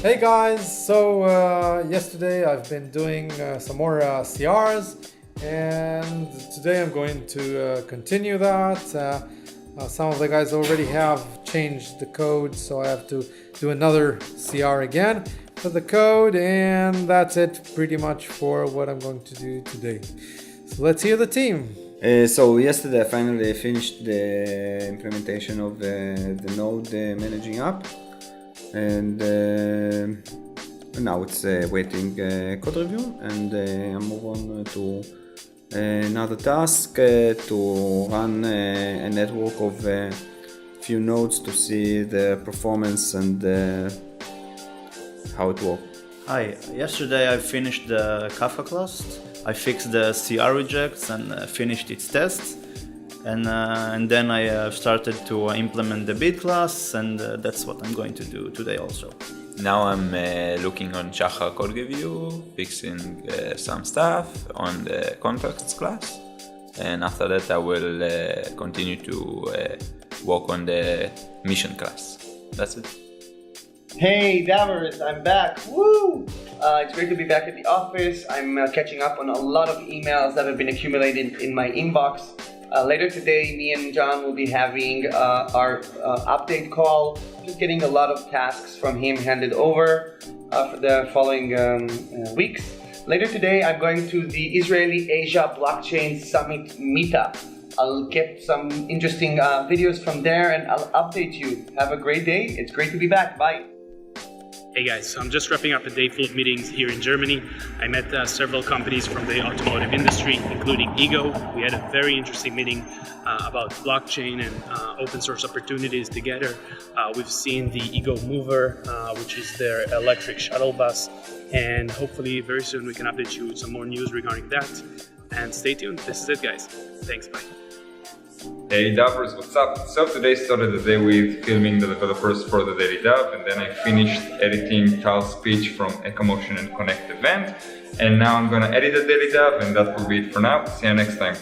Hey guys, so yesterday I've been doing some more CRs, and today I'm going to continue that. Some of the guys already have changed the code, so I have to do another CR again for the code, and that's it pretty much for what I'm going to do today. So let's hear the team. So yesterday I finally finished the implementation of the node managing app, and now it's waiting code review, and I move on to another task to run a network of few nodes to see the performance and how it works. Hi, yesterday I finished the Kafka class. I fixed the CR rejects and finished its tests. And then I started to implement the bid class, and that's what I'm going to do today also. Now I'm looking on Shachar code review, fixing some stuff on the contracts class, and after that I will continue to work on the mission class. That's it. Hey Davers, I'm back. Woo! It's great to be back at the office. I'm catching up on a lot of emails that have been accumulated in my inbox. Later today, me and John will be having our update call, just getting a lot of tasks from him handed over for the following weeks. Later today, I'm going to the Israeli Asia Blockchain Summit meetup. I'll get some interesting videos from there and I'll update you. Have a great day. It's great to be back. Bye. Hey guys, so I'm just wrapping up a day full of meetings here in Germany. I met several companies from the automotive industry, including Ego. We had a very interesting meeting about blockchain and open source opportunities together. We've seen the Ego Mover, which is their electric shuttle bus, and hopefully very soon we can update you with some more news regarding that. And stay tuned. This is it, guys. Thanks, bye. Hey Davers, what's up? So today started the day with filming the developers for the DailyDAV, and then I finished editing Carl's speech from EcoMotion and Connect event, and now I'm gonna edit the DailyDAV, and that will be it for now. See you next time.